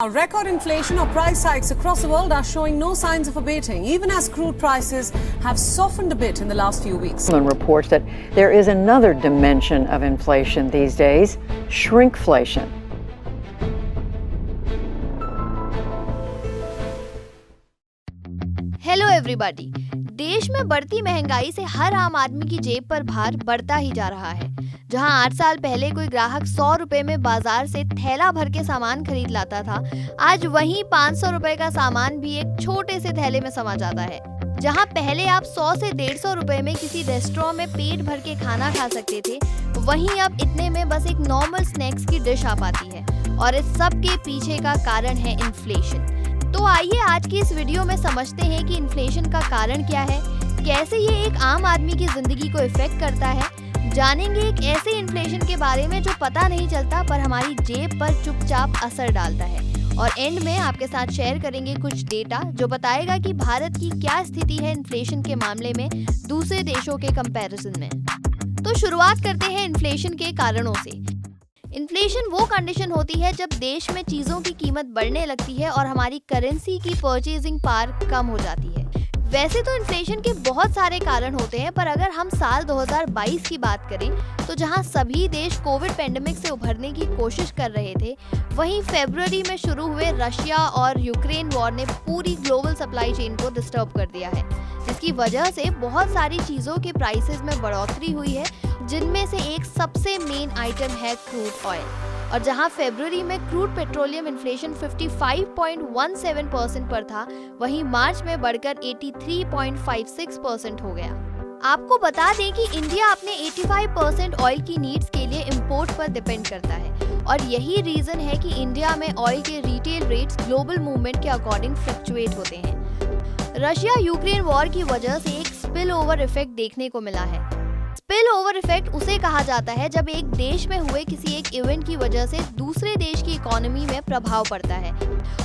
Record inflation or price hikes across the world are showing no signs of abating, even as crude prices have softened a bit in the last few weeks. Reports that there is another dimension of inflation these days, shrinkflation. Hello everybody. देश में बढ़ती महंगाई से हर आम आदमी की जेब पर भार बढ़ता ही जा रहा है। जहां 8 साल पहले कोई ग्राहक 100 रुपए में बाजार से थैला भर के सामान खरीद लाता था, आज वही 500 रुपए का सामान भी एक छोटे से थैले में समा जाता है। जहां पहले आप 100 से 150 रुपए में किसी रेस्टोरेंट में पेट भर के खाना खा सकते थे, वहीं अब इतने में बस एक नॉर्मल स्नैक्स की डिश आ पाती है। और इस सब के पीछे का कारण है इन्फ्लेशन। तो आइए आज की इस वीडियो में समझते हैं कि इन्फ्लेशन का कारण क्या है, कैसे ये एक आम आदमी की जिंदगी को इफेक्ट करता है। जानेंगे एक ऐसे इन्फ्लेशन के बारे में जो पता नहीं चलता पर हमारी जेब पर चुपचाप असर डालता है। और एंड में आपके साथ शेयर करेंगे कुछ डेटा जो बताएगा कि भारत की क्या स्थिति है इन्फ्लेशन के मामले में दूसरे देशों के कंपैरिजन में। तो शुरुआत करते हैं इन्फ्लेशन के कारणों से। इन्फ्लेशन वो कंडीशन होती है जब देश में चीजों की कीमत बढ़ने लगती है और हमारी करेंसी की परचेजिंग पावर कम हो जाती है। वैसे तो इन्फ्लेशन के बहुत सारे कारण होते हैं, पर अगर हम साल 2022 की बात करें तो जहां सभी देश कोविड पेंडेमिक से उभरने की कोशिश कर रहे थे, वहीं फरवरी में शुरू हुए रशिया और यूक्रेन वॉर ने पूरी ग्लोबल सप्लाई चेन को डिस्टर्ब कर दिया है, जिसकी वजह से बहुत सारी चीजों के प्राइसेस में बढ़ोतरी हुई है, जिनमें से एक सबसे मेन आइटम है क्रूड ऑयल। और जहां फरवरी में क्रूड पेट्रोलियम इन्फ्लेशन 55.17% पर था, वहीं मार्च में बढ़कर 83.56% हो गया। आपको बता दें कि इंडिया अपने 85% ऑयल की नीड्स के लिए इंपोर्ट पर डिपेंड करता है, और यही रीजन है कि इंडिया में ऑयल के रिटेल रेट्स ग्लोबल मूवमेंट के अकॉर्डिंग फ्लक्चुएट होते हैं। रशिया यूक्रेन वॉर की वजह से एक स्पिल ओवर इफेक्ट देखने को मिला है। स्पिल ओवर इफेक्ट उसे कहा जाता है जब एक देश में हुए किसी एक इवेंट की वजह से दूसरे देश की इकोनॉमी में प्रभाव पड़ता है,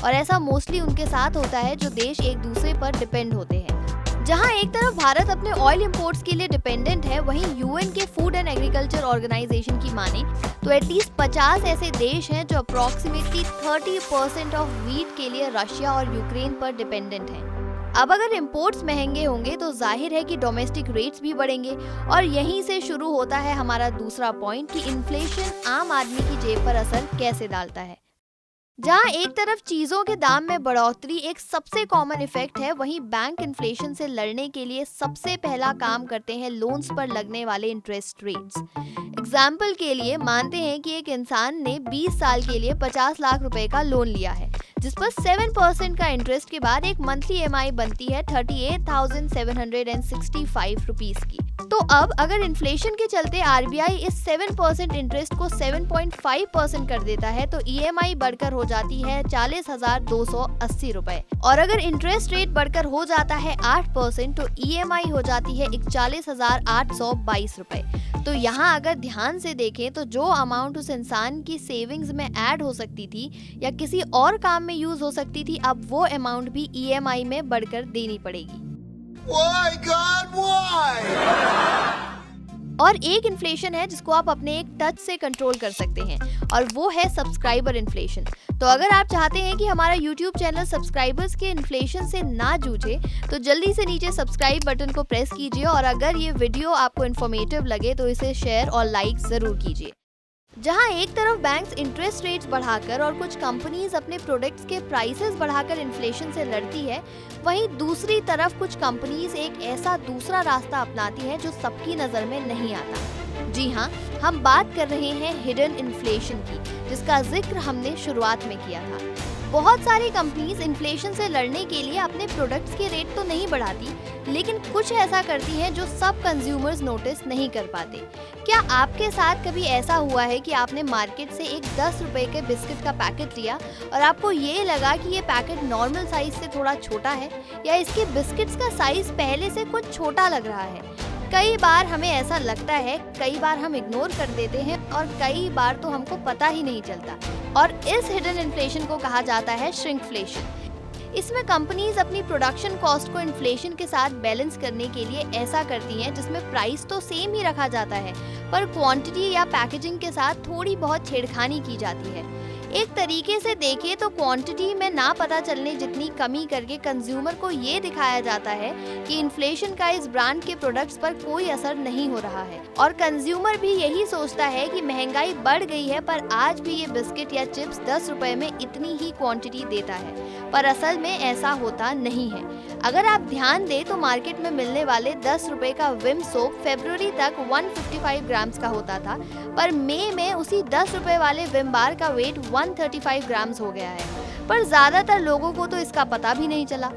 और ऐसा मोस्टली उनके साथ होता है जो देश एक दूसरे पर डिपेंड होते हैं। जहां एक तरफ भारत अपने ऑयल इंपोर्ट्स के लिए डिपेंडेंट है, वहीं यूएन के फूड एंड एग्रीकल्चर ऑर्गेनाइजेशन की माने तो एटलीस्ट 50 ऐसे देश हैं जो अप्रोक्सीमेटली 30% ऑफ व्हीट के लिए रशिया और यूक्रेन पर डिपेंडेंट हैं। अब अगर इंपोर्ट्स महंगे होंगे तो जाहिर है कि डोमेस्टिक रेट्स भी बढ़ेंगे, और यहीं से शुरू होता है हमारा दूसरा पॉइंट कि इन्फ्लेशन आम आदमी की जेब पर असर कैसे डालता है। जहां एक तरफ चीजों के दाम में बढ़ोतरी एक सबसे कॉमन इफेक्ट है, वहीं बैंक इन्फ्लेशन से लड़ने के लिए सबसे पहला काम करते हैं लोन्स पर लगने वाले इंटरेस्ट रेट्स। एग्जाम्पल के लिए मानते हैं कि एक इंसान ने 20 साल के लिए 50 लाख रुपए का लोन लिया है, जिस पर 7% का इंटरेस्ट के बाद एक मंथली EMI बनती है 38,765 रुपीस की। तो अब अगर इन्फ्लेशन के चलते RBI इस 7% इंटरेस्ट को 7.5% कर देता है तो EMI बढ़कर हो जाती है 40,280 रुपए, और अगर इंटरेस्ट रेट बढ़कर हो जाता है 8% तो EMI हो जाती है 41,822 रुपए। तो यहाँ अगर ध्यान से देखें तो जो अमाउंट उस इंसान की सेविंग्स में ऐड हो सकती थी या किसी और काम में यूज हो सकती थी, अब वो अमाउंट भी EMI में बढ़कर देनी पड़ेगी। Why God, why? और एक इन्फ्लेशन है जिसको आप अपने एक टच से कंट्रोल कर सकते हैं, और वो है सब्सक्राइबर इन्फ्लेशन। तो अगर आप चाहते हैं कि हमारा YouTube चैनल सब्सक्राइबर्स के इन्फ्लेशन से ना जूझे तो जल्दी से नीचे सब्सक्राइब बटन को प्रेस कीजिए, और अगर ये वीडियो आपको इन्फॉर्मेटिव लगे तो इसे शेयर और लाइक जरूर कीजिए। जहां एक तरफ बैंक्स इंटरेस्ट रेट्स बढ़ाकर और कुछ कंपनीज अपने प्रोडक्ट्स के प्राइसेस बढ़ाकर इन्फ्लेशन से लड़ती है, वहीं दूसरी तरफ कुछ कंपनीज एक ऐसा दूसरा रास्ता अपनाती है जो सबकी नजर में नहीं आता। जी हाँ, हम बात कर रहे हैं हिडन इन्फ्लेशन की, जिसका जिक्र हमने शुरुआत में किया था। बहुत सारी कंपनीज इन्फ्लेशन से लड़ने के लिए अपने प्रोडक्ट्स के रेट तो नहीं बढ़ाती, लेकिन कुछ ऐसा करती हैं जो सब कंज्यूमर्स नोटिस नहीं कर पाते। क्या आपके साथ कभी ऐसा हुआ है कि आपने मार्केट से एक 10 रुपए के बिस्किट का पैकेट लिया और आपको ये लगा कि ये पैकेट नॉर्मल साइज से थोड़ा छोटा है, या इसके बिस्किट्स का साइज पहले से कुछ छोटा लग रहा है? कई बार हमें ऐसा लगता है, कई बार हम इग्नोर कर देते हैं, और कई बार तो हमको पता ही नहीं चलता। और इस हिडन इन्फ्लेशन को कहा जाता है श्रिंकफ्लेशन। इसमें कंपनीज अपनी प्रोडक्शन कॉस्ट को इन्फ्लेशन के साथ बैलेंस करने के लिए ऐसा करती हैं, जिसमें प्राइस तो सेम ही रखा जाता है पर क्वांटिटी या पैकेजिंग के साथ थोड़ी बहुत छेड़खानी की जाती है। एक तरीके से देखें तो क्वांटिटी में ना पता चलने जितनी कमी करके कंज्यूमर को ये दिखाया जाता है कि इन्फ्लेशन का इस ब्रांड के प्रोडक्ट्स पर कोई असर नहीं हो रहा है और कंज्यूमर भी यही सोचता है कि महंगाई बढ़ गई है पर आज भी ये बिस्किट या चिप्स 10 रुपए में इतनी ही क्वांटिटी देता है, पर असल में ऐसा होता नहीं है। अगर आप ध्यान दें तो मार्केट में मिलने वाले 10 रुपए का विम सोप फरवरी तक 155 ग्राम्स का होता था, पर मई में उसी 10 रुपए वाले विम बार का वेट 135 ग्राम्स हो गया है। पर ज्यादातर लोगों को तो इसका पता भी नहीं चला।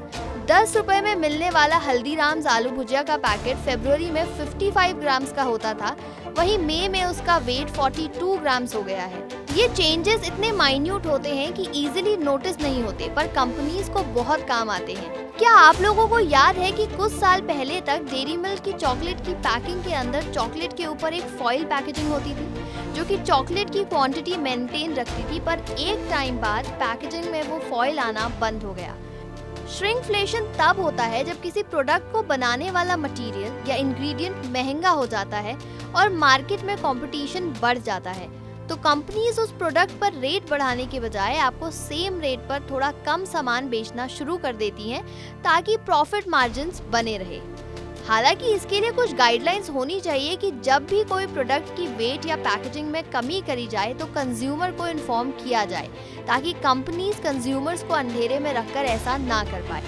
10 रुपए में मिलने वाला हल्दीराम्स आलू भुजिया का पैकेट फरवरी में 55 ग्राम्स का होता था, वहीं मई में उसका वेट 42 ग्राम्स हो गया है। ये चेंजेस इतने माइन्यूट होते हैं कि इजीली नोटिस नहीं होते, पर कंपनीज को बहुत काम आते हैं। क्या आप लोगों को याद है कि कुछ साल पहले तक डेयरी मिल्क की चॉकलेट की पैकिंग के अंदर चॉकलेट के ऊपर एक फॉइल पैकेजिंग होती थी जो कि चॉकलेट की क्वांटिटी मेंटेन रखती थी, पर एक टाइम बाद पैकेजिंग में वो फॉइल आना बंद हो गया। श्रिंकफ्लेशन तब होता है जब किसी प्रोडक्ट को बनाने वाला मटेरियल या इंग्रेडिएंट महंगा हो जाता है और मार्केट में कंपटीशन बढ़ जाता है, तो कंपनीज उस प्रोडक्ट पर रेट बढ़ाने के बजाय आपको सेम रेट पर थोड़ा कम सामान बेचना शुरू कर देती हैं ताकि प्रॉफिट मार्जिन्स बने रहे। हालांकि इसके लिए कुछ गाइडलाइंस होनी चाहिए कि जब भी कोई प्रोडक्ट की वेट या पैकेजिंग में कमी करी जाए तो कंज्यूमर को इन्फॉर्म किया जाए ताकि कंपनीज कंज्यूमर्स को अंधेरे में रखकर ऐसा ना कर पाए।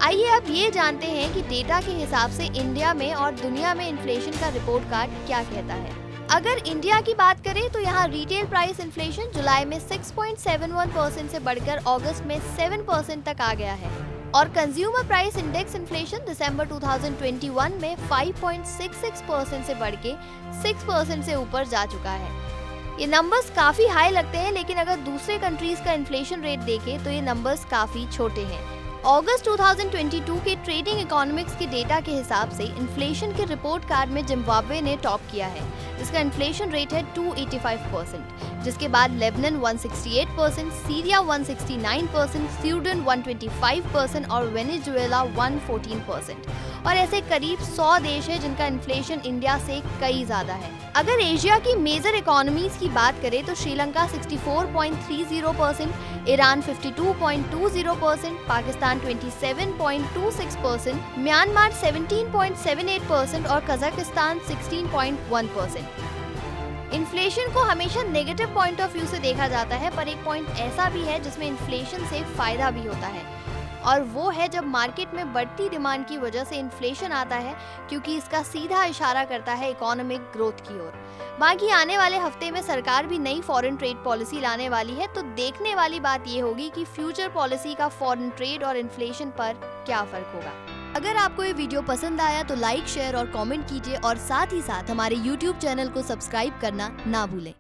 आइए अब ये जानते हैं कि डेटा के हिसाब से इंडिया में और दुनिया में इन्फ्लेशन का रिपोर्ट कार्ड क्या कहता है। अगर इंडिया की बात करें तो यहाँ रिटेल प्राइस इन्फ्लेशन जुलाई में 6.71% से बढ़कर अगस्त में 7% तक आ गया है और कंज्यूमर प्राइस इंडेक्स इन्फ्लेशन दिसंबर 2021 में 5.66% से बढ़ के 6% से ऊपर जा चुका है। ये नंबर्स काफी हाई लगते हैं, लेकिन अगर दूसरे कंट्रीज का इन्फ्लेशन रेट देखें तो ये नंबर्स काफी छोटे हैं। अगस्त 2022 के ट्रेडिंग इकोनॉमिक्स के डेटा के हिसाब से इन्फ्लेशन के रिपोर्ट कार्ड में जिम्बाब्वे ने टॉप किया है, जिसका इन्फ्लेशन रेट है 285%, जिसके बाद लेबनान 168%, सीरिया 169%, स्वीडन 125% और वेनेजुएला 114%। और ऐसे करीब 100 देश हैं जिनका इन्फ्लेशन इंडिया से कई ज्यादा है। अगर एशिया की मेजर इकोनॉमीज की बात करें तो श्रीलंका 64.30%, ईरान 52.20%, पाकिस्तान 27.26%, म्यांमार 17.78% और कजाकिस्तान 16.1%। इन्फ्लेशन को हमेशा नेगेटिव पॉइंट ऑफ व्यू से देखा जाता है, पर एक पॉइंट ऐसा भी है जिसमें इन्फ्लेशन से फायदा भी होता है, और वो है जब मार्केट में बढ़ती डिमांड की वजह से इन्फ्लेशन आता है, क्योंकि इसका सीधा इशारा करता है इकोनॉमिक ग्रोथ की ओर। बाकी आने वाले हफ्ते में सरकार भी नई फॉरेन ट्रेड पॉलिसी लाने वाली है, तो देखने वाली बात ये होगी कि फ्यूचर पॉलिसी का फॉरेन ट्रेड और इन्फ्लेशन पर क्या फर्क होगा। अगर आपको ये वीडियो पसंद आया तो लाइक, शेयर और कमेंट कीजिए और साथ ही साथ हमारे YouTube चैनल को सब्सक्राइब करना ना भूलें।